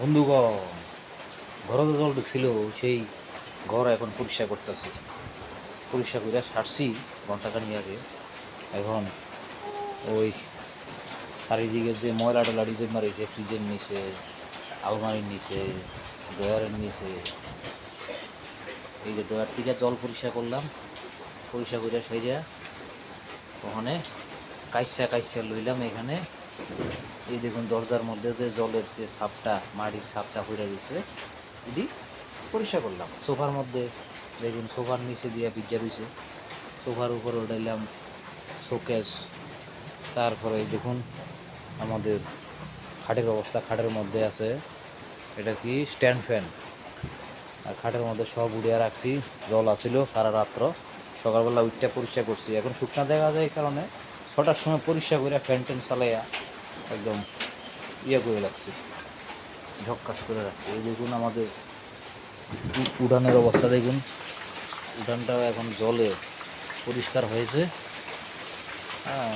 বন্ধুগণ, ঘরে তো জল ঢুকছিল, সেই ঘর এখন পরিষ্কার করতেছি। পরিষ্কার করে সারছি ঘন্টাখানি আগে। এখন ওই চারিদিকে যে ময়লা টলা ডিজাইন মারিছে, ফ্রিজের নিচে, আলমারির নিচে, ড্রয়ারের নিচে, এই যে ড্রয়ার থেকে জল পরিষ্কার করলাম। পরিষ্কার করে সেরিয়া ওখানে কাইসা লইলাম। এখানে এই দেখুন দরজার মধ্যে যে জলের যে ছাপটা, মাটির ছাপটা হয়ে রয়েছে, এটি পরিষ্কার করলাম। সোফার মধ্যে দেখুন, সোফার নিচে দিয়ে পিজ্জা রয়েছে, সোফার উপরে উঠাইলাম শোকেস। তারপরে দেখুন আমাদের খাটের অবস্থা, খাটের মধ্যে আছে এটা কি স্ট্যান্ড ফ্যান, আর খাটের মধ্যে সব উড়িয়ে রাখছি। জল আসিল সারা রাত্র, সকালবেলা উঠটা পরিষ্কার করছি। এখন শুকনা দেখা যায়, এই কারণে 6টার সময় পরিষ্কার করে ফ্যান ট্যান চালাইয়া একদম ইয়ে করে রাখছি, ঝককাশ করে রাখছি। এই দেখুন আমাদের উঠানের অবস্থা দেখুন, উঠানটাও এখন জলে পরিষ্কার হয়েছে। হ্যাঁ,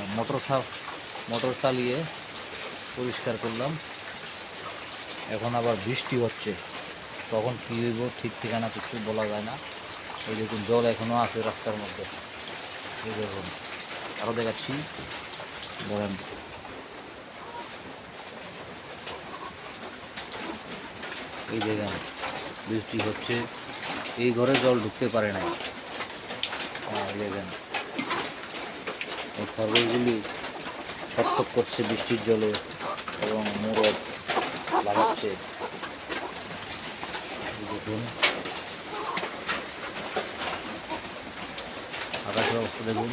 মোটর চালিয়ে পরিষ্কার করলাম। এখন আবার বৃষ্টি হচ্ছে, তখন কী হইব ঠিক ঠিকানা কিছু বলা যায় না। এই দেখুন জল এখনও আছে রাস্তার মধ্যে। এই দেখুন, আরও দেখাচ্ছি, বলেন। এই দেখেন বৃষ্টি হচ্ছে, এই ঘরে জল ঢুকতে পারে নাই। এই দেখেন এই খরগোশগুলি ছটফট করছে বৃষ্টির জলে এবং মুরগ লাগাচ্ছে। দেখুন আকাশের অবস্থা দেখুন।